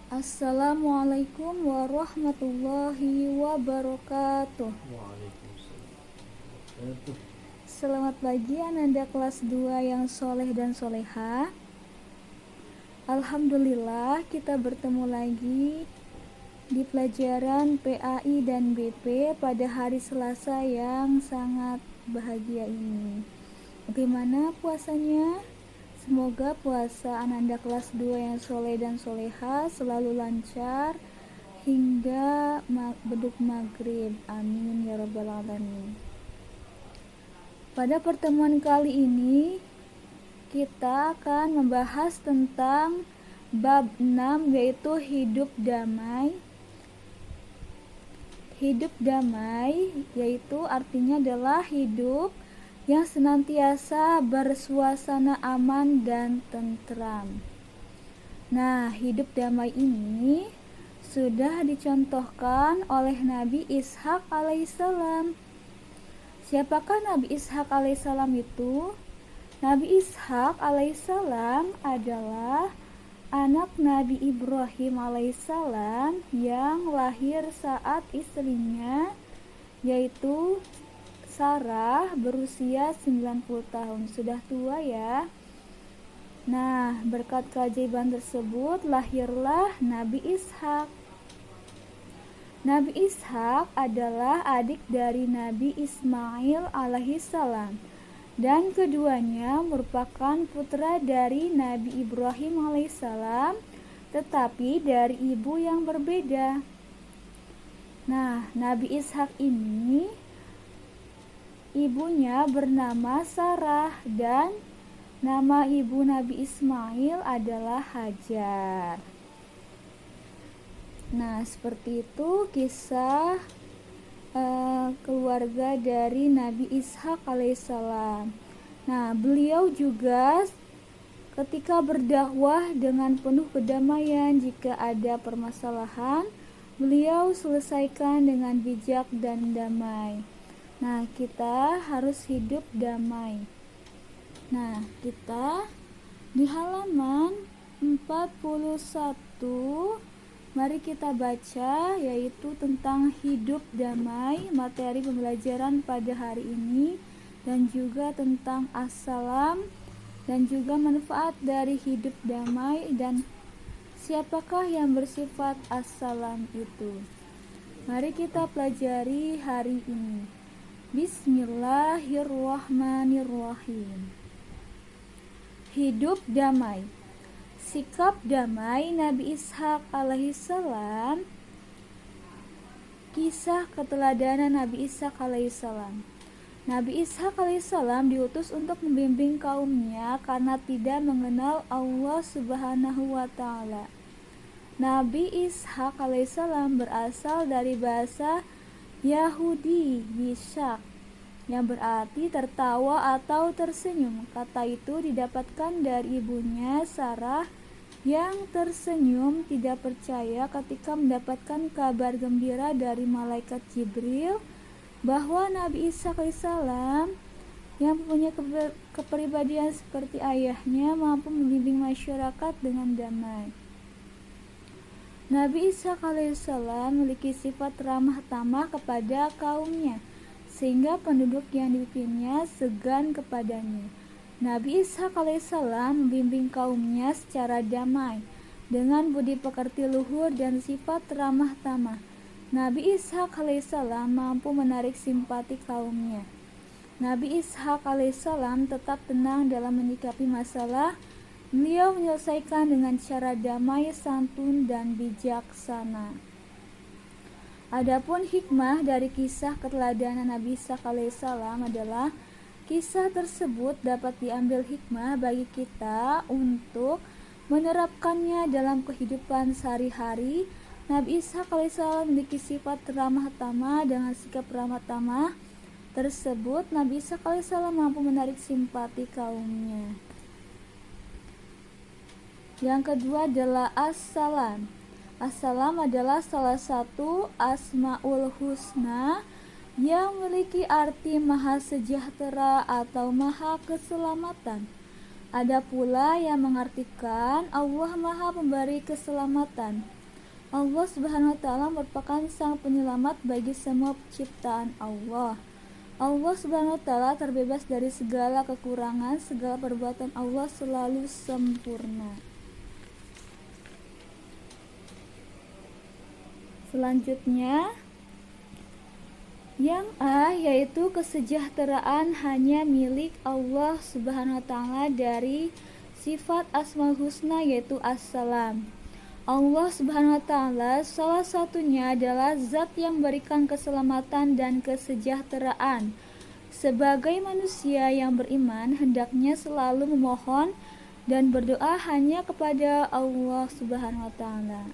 Assalamualaikum warahmatullahi wabarakatuh. Waalaikumsalam warahmatullahi wabarakatuh. Selamat pagi Ananda kelas 2 yang soleh dan soleha. Alhamdulillah kita bertemu lagi di pelajaran PAI dan BP pada hari Selasa yang sangat bahagia ini. Bagaimana puasanya? Semoga puasa Ananda kelas 2 yang soleh dan soleha selalu lancar hingga beduk maghrib. Amin ya rabbal alamin. Pada pertemuan kali ini kita akan membahas tentang bab 6, yaitu hidup damai. Hidup damai yaitu artinya adalah hidup yang senantiasa bersuasana aman dan tentram. Nah, hidup damai ini sudah dicontohkan oleh Nabi Ishak alaihissalam. Siapakah Nabi Ishak alaihissalam itu? Nabi Ishak alaihissalam adalah anak Nabi Ibrahim alaihissalam yang lahir saat istrinya, yaitu Sarah, berusia 90 tahun. Sudah tua ya. Nah, berkat keajaiban tersebut lahirlah Nabi Ishak. Nabi Ishak adalah adik dari Nabi Ismail alaihissalam, dan keduanya merupakan putra dari Nabi Ibrahim alaihissalam, tetapi dari ibu yang berbeda. Nah, Nabi Ishak ini ibunya bernama Sarah dan nama ibu Nabi Ismail adalah Hajar. Nah, seperti itu kisah keluarga dari Nabi Ishak alaihissalam. Nah, beliau juga ketika berdakwah dengan penuh kedamaian, jika ada permasalahan, beliau selesaikan dengan bijak dan damai. Nah, kita harus hidup damai. Nah, kita di halaman 41, mari kita baca, yaitu tentang hidup damai, materi pembelajaran pada hari ini, dan juga tentang assalam, dan juga manfaat dari hidup damai, dan siapakah yang bersifat assalam itu. Mari kita pelajari hari ini. Bismillahirrahmanirrahim. Hidup damai. Sikap damai Nabi Ishak alaihissalam. Kisah keteladanan Nabi Ishak alaihissalam. Nabi Ishak alaihissalam diutus untuk membimbing kaumnya karena tidak mengenal Allah subhanahu wa ta'ala. Nabi Ishak alaihissalam berasal dari bahasa Yahudi Yishak, yang berarti tertawa atau tersenyum. Kata itu didapatkan dari ibunya Sarah yang tersenyum tidak percaya ketika mendapatkan kabar gembira dari malaikat Jibril bahwa Nabi Ishak alaihissalam yang punya kepribadian seperti ayahnya mampu membimbing masyarakat dengan damai. Nabi Ishak alaihissalam memiliki sifat ramah tamah kepada kaumnya, sehingga penduduk yang dipimpinnya segan kepadanya. Nabi Ishak alaihissalam membimbing kaumnya secara damai, dengan budi pekerti luhur dan sifat ramah tamah. Nabi Ishak alaihissalam mampu menarik simpati kaumnya. Nabi Ishak alaihissalam tetap tenang dalam menyikapi masalah. Beliau menyelesaikan dengan cara damai, santun, dan bijaksana. Adapun hikmah dari kisah keteladanan Nabi Ishak alaihissalam adalah kisah tersebut dapat diambil hikmah bagi kita untuk menerapkannya dalam kehidupan sehari-hari. Nabi Ishak alaihissalam memiliki sifat ramah tamah. Dengan sikap ramah tamah tersebut, Nabi Ishak alaihissalam mampu menarik simpati kaumnya. Yang kedua adalah assalam. Assalam adalah salah satu asmaul husna yang memiliki arti maha sejahtera atau maha keselamatan. Ada pula yang mengartikan Allah maha pemberi keselamatan. Allah Subhanahu wa taala merupakan sang penyelamat bagi semua ciptaan Allah. Allah Subhanahu wa taala terbebas dari segala kekurangan, segala perbuatan Allah selalu sempurna. Selanjutnya yang A, yaitu kesejahteraan hanya milik Allah Subhanahu wa taala dari sifat Asmaul Husna, yaitu As-Salam. Allah Subhanahu wa taala salah satunya adalah zat yang memberikan keselamatan dan kesejahteraan. Sebagai manusia yang beriman, hendaknya selalu memohon dan berdoa hanya kepada Allah Subhanahu wa taala.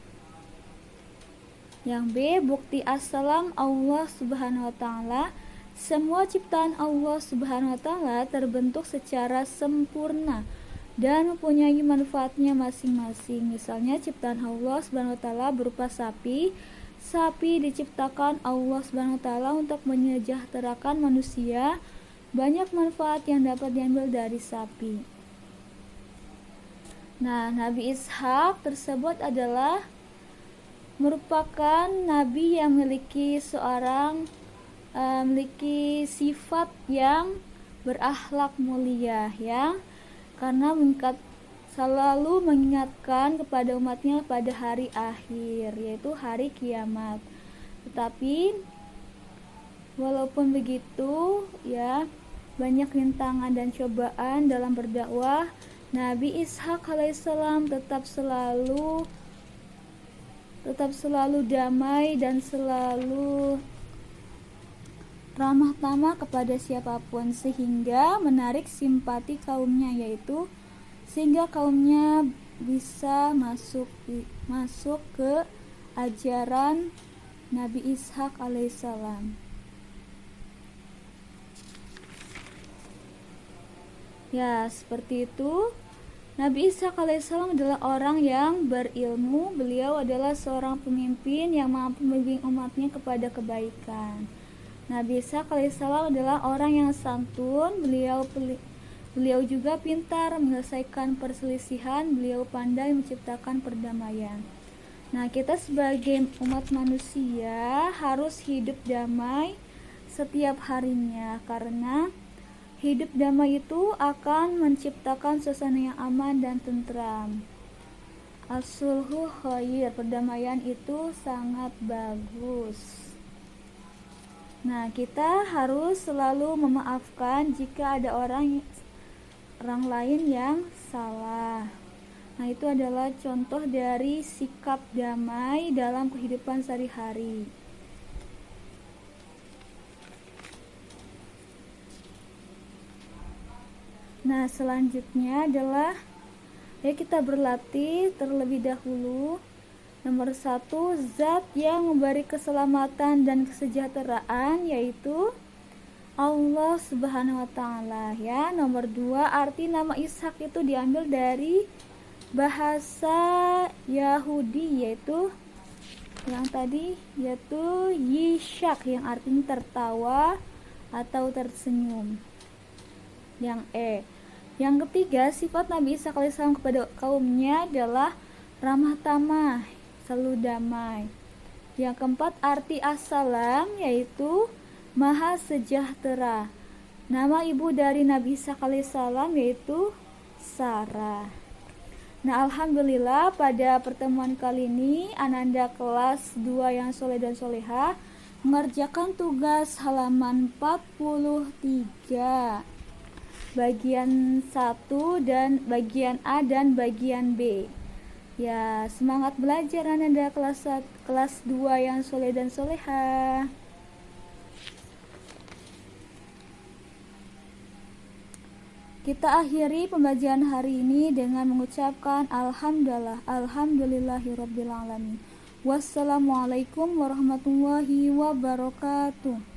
Yang B, bukti As-Salam Allah Subhanahu wa taala. Semua ciptaan Allah Subhanahu wa taala terbentuk secara sempurna dan mempunyai manfaatnya masing-masing. Misalnya ciptaan Allah Subhanahu wa taala berupa sapi. Sapi diciptakan Allah Subhanahu wa taala untuk menyejahterakan manusia. Banyak manfaat yang dapat diambil dari sapi. Nah, Nabi Ishak tersebut adalah merupakan nabi yang memiliki sifat yang berakhlak mulia, ya, karena selalu mengingatkan kepada umatnya pada hari akhir, yaitu hari kiamat. Tetapi walaupun begitu, ya, banyak rintangan dan cobaan dalam berdakwah, Nabi Ishak alaihissalam tetap selalu damai dan selalu ramah tamah kepada siapapun, sehingga menarik simpati kaumnya, yaitu sehingga kaumnya bisa masuk ke ajaran Nabi Ishak alaihissalam. Ya, seperti itu. Nabi Ishak alaihissalam adalah orang yang berilmu. Beliau adalah seorang pemimpin yang mampu membimbing umatnya kepada kebaikan. Nabi Ishak alaihissalam adalah orang yang santun. Beliau juga pintar menyelesaikan perselisihan. Beliau pandai menciptakan perdamaian. Nah, kita sebagai umat manusia harus hidup damai setiap harinya, karena hidup damai itu akan menciptakan suasana yang aman dan tentram. As-sulhu khair, perdamaian itu sangat bagus. Nah, kita harus selalu memaafkan jika ada orang lain yang salah. Nah, itu adalah contoh dari sikap damai dalam kehidupan sehari-hari. Nah, selanjutnya adalah kita berlatih terlebih dahulu. Nomor 1, zat yang memberi keselamatan dan kesejahteraan, yaitu Allah Subhanahu wa taala, ya. Nomor 2, arti nama Ishak itu diambil dari bahasa Yahudi, yaitu Yishak, yang artinya tertawa atau tersenyum. Yang E. Yang ketiga, sifat Nabi Ishak alaihissalam kepada kaumnya adalah ramah tamah, selalu damai. Yang keempat, arti As-Salam yaitu maha sejahtera. Nama ibu dari Nabi Ishak alaihissalam yaitu Sarah. Nah, alhamdulillah pada pertemuan kali ini Ananda kelas 2 yang soleh dan soleha mengerjakan tugas halaman 43. Bagian 1 dan bagian A dan bagian B. Ya, semangat belajar Ananda kelas 2 yang soleh dan soleha. Kita akhiri pembelajaran hari ini dengan mengucapkan alhamdulillahirabbil alamin. Wassalamualaikum warahmatullahi wabarakatuh.